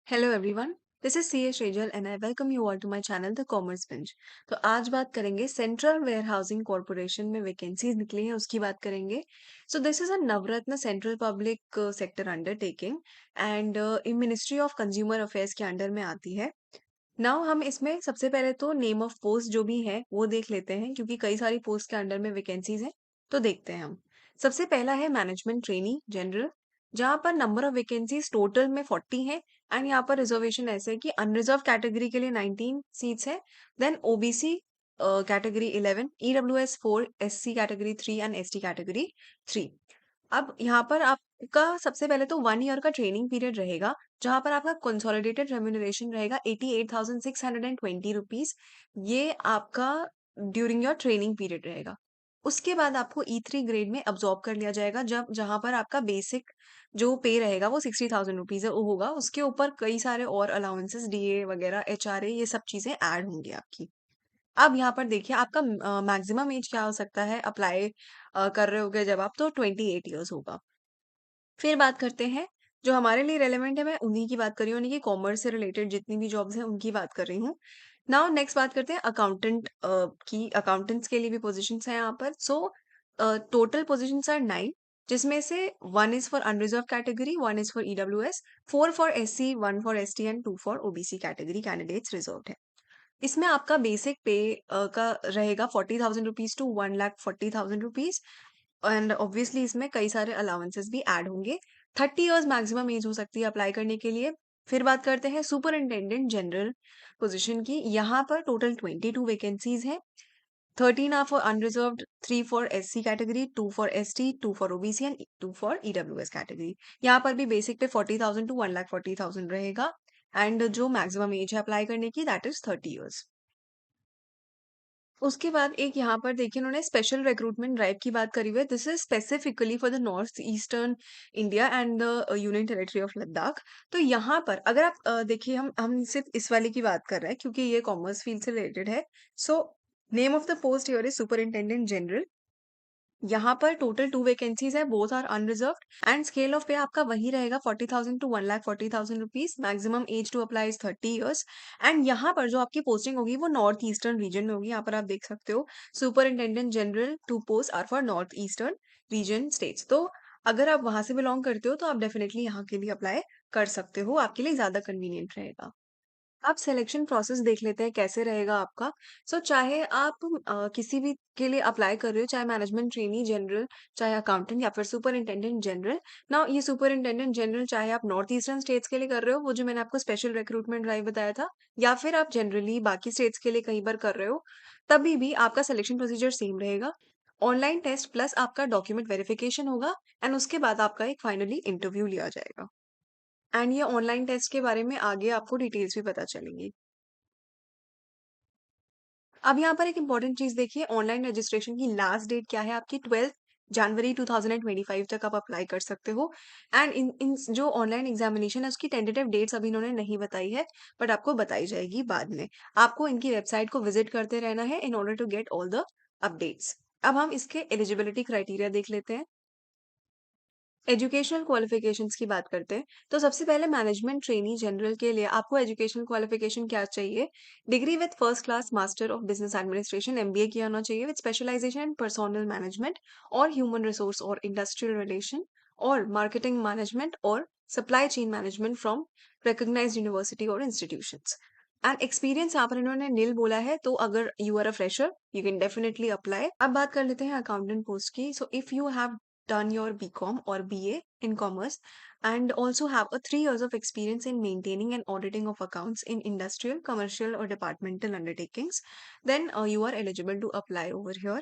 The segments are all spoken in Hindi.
Hello everyone, this is C A Shejal and I welcome you all to my channel the commerce bench. तो आज बात करेंगे सेंट्रल वेयर हाउसिंग कॉरपोरेशन में वैकेंसीज निकली हैं उसकी बात करेंगे। So this is a Navratna central public sector undertaking and in ministry of consumer affairs के अंडर में आती है। नाउ हम इसमें सबसे पहले तो नेम ऑफ पोस्ट जो भी है वो देख लेते हैं क्योंकि कई सारी पोस्ट के अंडर में वैकेंसीज हैं। तो देखते हैं हम। सबसे पहला है मैनेजमेंट ट्रेनी जनरल, जहां पर नंबर ऑफ वैकेंसीज टोटल में 40 है। एंड यहाँ पर रिजर्वेशन ऐसे है कि अनरिजर्व कैटेगरी के लिए 19 सीट्स है। Then OBC category 11, EWS 4, SC category 3 and ST category 3। अब यहाँ पर आपका सबसे पहले तो 1 ईयर का ट्रेनिंग पीरियड रहेगा, जहाँ पर आपका कंसोलिडेटेड रेम्यूनरेशन रहेगा 88,620 रुपीज। ये आपका ड्यूरिंग योर ट्रेनिंग पीरियड रहेगा। उसके बाद आपको E3 ग्रेड में अब्सॉर्ब कर लिया जाएगा, जब जहाँ पर आपका बेसिक जो पे रहेगा वो 60,000 रुपीज होगा। उसके ऊपर कई सारे और अलाउंसेस, डीए वगैरह, एचआरए, ये सब चीजें ऐड होंगी आपकी। अब यहाँ पर देखिए आपका मैक्सिमम एज क्या हो सकता है अप्लाई कर रहे होगे जब आप, तो 28 ईयर्स होगा। फिर बात करते हैं जो हमारे लिए रेलेवेंट है, मैं उन्हीं की बात कर रही हूँ, उन्हीं की कॉमर्स से रिलेटेड जितनी भी जॉब्स हैं उनकी बात कर रही हूँ। नाउ नेक्स्ट बात करते हैं अकाउंटेंट की। अकाउंटेंट्स के लिए भी पोजीशंस हैं यहाँ पर। सो टोटल पोजीशंस आर 9, जिसमें से 1 is for unreserve category, 1 is for EWS, 4 for SC, 1 for ST and 2 for OBC category candidates reserve है। इसमें आपका बेसिक पे का रहेगा 40,000 rupees to 1,40,000 rupees. And obviously इसमें कई सारे अलाउंसेस भी ऐड होंगे। 30 ईयर्स मैक्सिमम एज हो सकती है अप्लाई करने के लिए। फिर बात करते हैं सुपरिंटेंडेंट जनरल पोजीशन की। यहाँ पर टोटल 22 वैकेंसीज हैं। 13 are for unreserved, 3 for SC category, 2 for ST, 2 for OBC and 2 for EWS category. यहाँ पर भी बेसिक पे 40,000 टू 1,40,000 रहेगा। एंड जो मैक्सिमम एज है अप्लाई करने की दैट इज 30 ईयर्स। उसके बाद एक यहाँ पर देखिए उन्होंने स्पेशल रिक्रूटमेंट ड्राइव की बात करी हुई है। This is specifically for the north eastern India and the union territory of Ladakh. तो यहाँ पर अगर आप देखिए, हम सिर्फ इस वाले की बात कर रहे हैं क्योंकि ये कॉमर्स फील्ड से रिलेटेड है। So name of the post here is superintendent general. यहाँ पर टोटल 2 वैकेंसीज है, both are unreserved and scale of pay आपका वही रहेगा 40,000 to 1,40,000 rupees. Maximum age to apply is 30 years. And यहाँ पर जो आपकी पोस्टिंग होगी वो नॉर्थ ईस्टर्न रीजन में होगी। यहाँ पर आप देख सकते हो superintendent general 2 post are for north eastern region states. तो अगर आप वहां से बिलोंग करते हो तो आप डेफिनेटली यहाँ के लिए अप्लाई कर सकते हो, आपके लिए ज्यादा कन्वीनियंट रहेगा। आप सिलेक्शन प्रोसेस देख लेते हैं कैसे रहेगा आपका। सो चाहे आप किसी भी के लिए अप्लाई कर रहे हो, चाहे मैनेजमेंट ट्रेनी जनरल, चाहे अकाउंटेंट या फिर सुपरिंटेंडेंट जनरल। ना ये सुपरिंटेंडेंट जनरल चाहे आप नॉर्थ ईस्टर्न स्टेट्स के लिए कर रहे हो, वो जो मैंने आपको स्पेशल रिक्रूटमेंट ड्राइव बताया था, या फिर आप जनरली बाकी स्टेट्स के लिए कहीं पर कर रहे हो, तभी भी आपका सिलेक्शन प्रोसीजर सेम रहेगा। ऑनलाइन टेस्ट प्लस आपका डॉक्यूमेंट वेरिफिकेशन होगा। एंड उसके बाद आपका एक फाइनली इंटरव्यू लिया जाएगा। एंड ये ऑनलाइन टेस्ट के बारे में आगे आपको डिटेल्स भी पता चलेंगी। अब यहाँ पर एक इंपॉर्टेंट चीज देखिए, ऑनलाइन रजिस्ट्रेशन की लास्ट डेट क्या है आपकी, 12 जनवरी 2025 तक आप अप्लाई कर सकते हो। एंड इन इन जो ऑनलाइन एग्जामिनेशन है उसकी टेंटेटिव डेट्स अभी इन्होंने नहीं बताई है, बट आपको बताई जाएगी बाद में। आपको इनकी वेबसाइट को विजिट करते रहना है in order to get all the updates. अब हम इसके एलिजिबिलिटी क्राइटेरिया देख लेते हैं। एजुकेशनल क्वालिफिकेशंस की बात करते हैं, तो सबसे पहले मैनेजमेंट ट्रेनी जनरल के लिए आपको एजुकेशनल क्वालिफिकेशन क्या चाहिए? Degree with first class master of business administration, MBA किया होना चाहिए with specialisation in personal management और ह्यूमन रिसोर्स और इंडस्ट्रियल रिलेशन और मार्केटिंग मैनेजमेंट और supply chain management from recognised university और इंस्टीट्यूशंस। एंड एक्सपीरियंस यहाँ पर इन्होंने नील बोला है, तो अगर you are a fresher you can definitely apply. अब बात कर लेते हैं अकाउंटेंट पोस्ट की। So if you have done your BCom or BA in commerce and also have a 3 years of experience in maintaining and auditing of accounts in industrial, commercial or departmental undertakings, then you are eligible to apply over here.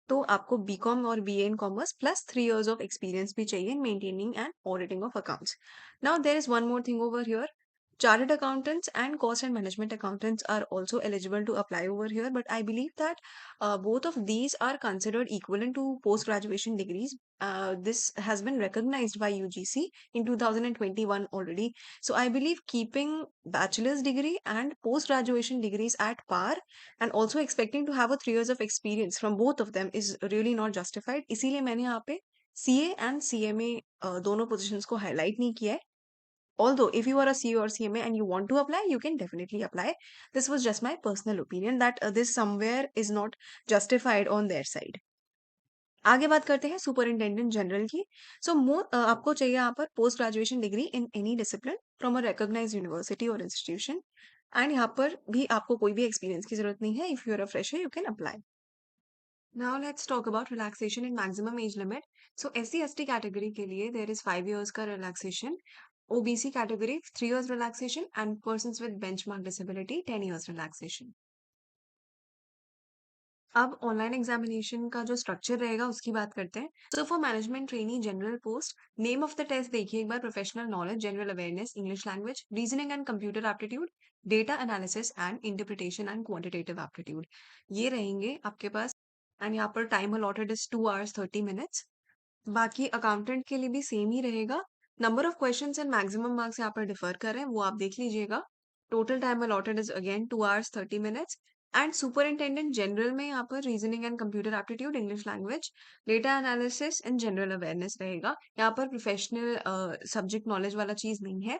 तो आपको बीकॉम और BA in commerce plus 3 years of experience भी चाहिए in maintaining and auditing of accounts. Now there is one more thing over here. Chartered accountants and cost and management accountants are also eligible to apply over here, but I believe that both of these are considered equivalent to post graduation degrees. This has been recognized by UGC in 2021 already. So I believe keeping bachelor's degree and post graduation degrees at par and also expecting to have a 3 years of experience from both of them is really not justified. इसीलिए मैंने यहाँ पे CA and CMA दोनों positions को highlight नहीं किया है। Although if you are a CEO or CMA and you want to apply, you can definitely apply. This was just my personal opinion that this somewhere is not justified on their side. आगे बात करते हैं सुपरिंटेंडेंट जनरल की। सो आपको चाहिए यहाँ पर post graduation degree in any discipline from a recognised university और इंस्टीट्यूशन। एंड यहाँ पर भी आपको कोई भी एक्सपीरियंस की जरूरत नहीं है। If you are a fresher you can apply. Now let's talk about relaxation in maximum age limit. So SC/ST category के लिए देयर इज 5 years का relaxation, OBC category 3 years relaxation and persons with benchmark disability 10 years relaxation. अब ऑनलाइन एग्जामिनेशन का जो स्ट्रक्चर रहेगा उसकी बात करते हैं। So for management trainee general post, name of the test देखिए एक बार, professional knowledge, general awareness, English language, reasoning and computer aptitude, data analysis and interpretation and quantitative aptitude, ये रहेंगे आपके पास। एंड यहाँ पर time allotted is 2 hours 30 minutes। बाकी अकाउंटेंट के लिए भी सेम ही रहेगा। Number of questions and maximum marks यहाँ पर डिफर कर रहे हैं, वो आप देख लीजिएगा। Total time allotted is again 2 hours 30 minutes। And superintendent general में यहाँ पर reasoning and computer aptitude, English language, data analysis and general awareness रहेगा। यहाँ पर प्रोफेशनल सब्जेक्ट नॉलेज वाला चीज नहीं है।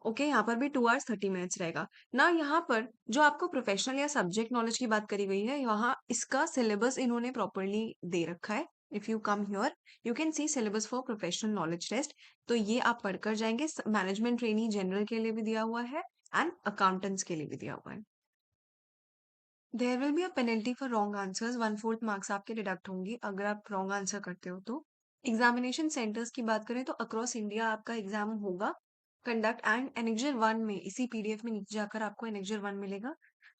ओके, यहाँ पर भी 2 hours 30 minutes रहेगा ना। यहाँ पर जो आपको प्रोफेशनल या सब्जेक्ट नॉलेज की बात करी गई है, यहाँ इसका सिलेबस इन्होंने प्रॉपरली दे रखा है। If you come here you can see syllabus for professional knowledge test. तो ये आप पढ़कर जाएंगे। मैनेजमेंट ट्रेनी जनरल के लिए भी दिया हुआ है एंड अकाउंटेंट्स के लिए भी दिया हुआ है। There will be a penalty for wrong answers, 1/4 marks आपके डिडक्ट होंगे अगर आप रॉन्ग आंसर करते हो तो। एग्जामिनेशन सेंटर्स की बात करें तो अक्रॉस इंडिया आपका एग्जाम होगा कंडक्ट। एंड एनेक्जर 1 में, इसी PDF में नीचे जाकर आपको एनेक्जर 1 मिलेगा,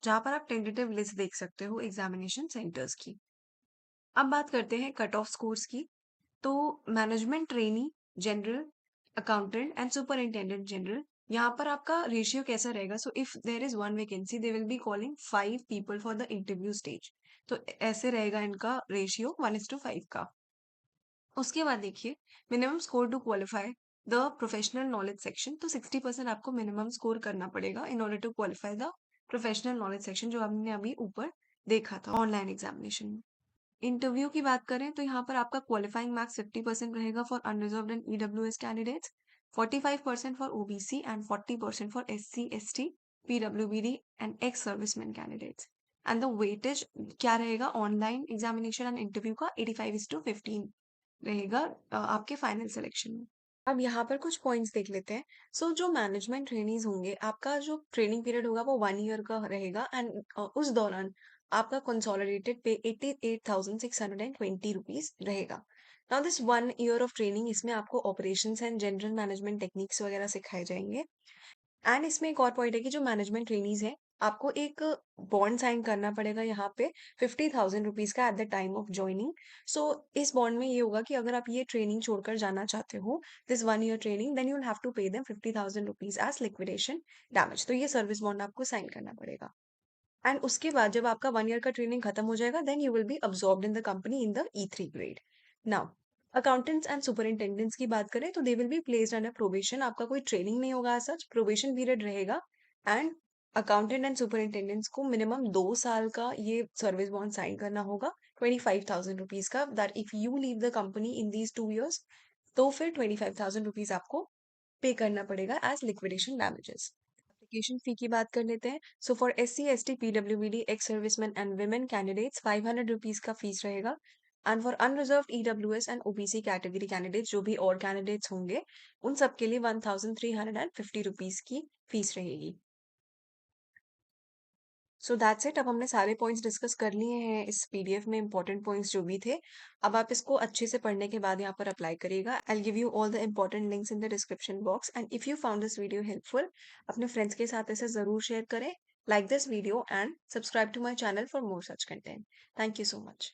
जहां पर आप टेंटेटिव लिस्ट देख सकते हो एग्जामिनेशन सेंटर्स की। अब बात करते हैं कट ऑफ स्कोर्स की। तो management trainee general, accountant and superintendent general, यहाँ पर आपका रेशियो कैसा रहेगा? So if there is 1 vacancy they will be calling 5 people for the interview stage. तो ऐसे रहेगा इनका रेशियो 1:5 का। उसके बाद देखिए minimum score to qualify the professional knowledge section. तो 60% आपको मिनिमम स्कोर करना पड़ेगा in order to qualify the professional knowledge section, जो हमने अभी ऊपर देखा था ऑनलाइन एग्जामिनेशन में। इंटरव्यू की बात करें तो यहाँ पर आपका क्वालिफाइंग मार्क्स 50% रहेगा for unreserved and EWS candidates, 45% for OBC and 40% for SC/ST, PWBD and ex serviceman candidates. And the weightage क्या रहेगा ऑनलाइन एग्जामिनेशन एंड इंटरव्यू का? 85:15 रहेगा आपके फाइनल सिलेक्शन में। अब यहाँ पर कुछ पॉइंट्स देख लेते हैं। सो जो मैनेजमेंट ट्रेनीज होंगे, आपका जो ट्रेनिंग पीरियड होगा वो 1 year का रहेगा एंड उस दौरान आपका कंसोलिडेटेड पे 88,620 रुपीज रहेगा। Now this 1 year of training, इसमें आपको operations and general management techniques वगैरह सिखाए जाएंगे। एंड इसमें एक और पॉइंट है कि जो मैनेजमेंट ट्रेनीज है, आपको एक बॉन्ड साइन करना पड़ेगा यहाँ पे 50,000 रुपीज का at the time of joining. So इस बॉन्ड में ये होगा कि अगर आप ये ट्रेनिंग छोड़कर जाना चाहते हो, this 1 year training, then you will have to pay them 50,000 rupees as liquidation damage. तो ये सर्विस बॉन्ड आपको साइन करना पड़ेगा। एंड उसके बाद जब आपका 1 year का ट्रेनिंग खत्म हो जाएगा, then you will be absorbed in the company in the E3 grade. Now accountants and superintendents की बात करें तो they will be placed under probation. आपका कोई ट्रेनिंग नहीं होगा, सच प्रोबेशन पीरियड रहेगा। एंड अकाउंटेंट एंड सुपरिंटेंडेंट्स को मिनिमम 2 साल का ये सर्विस बॉन्ड साइन करना होगा 25,000 रुपीज का, that if you leave the company in these 2 years, तो फिर 25,000 रुपीज आपको पे करना पड़ेगा as liquidation damages. Application fee की बात कर लेते हैं। So for SC/ST, PWBD, ex serviceman and women candidates 500 rupees का फीस रहेगा। And for unreserved EWS and OBC category candidates, जो भी और कैंडिडेट्स होंगे, उन सब के लिए 1,350 रुपीज की फीस रहेगी। So that's it. अब हमने सारे पॉइंट्स डिस्कस कर लिए हैं इस PDF में, इंपॉर्टेंट पॉइंट्स जो भी थे। अब आप इसको अच्छे से पढ़ने के बाद यहाँ पर अप्लाई करिएगा। I will give you all the important links in the description box. And if you found this video helpful, अपने फ्रेंड्स के साथ इसे जरूर शेयर करें। Like this video and subscribe to my channel for more such content. Thank you so much.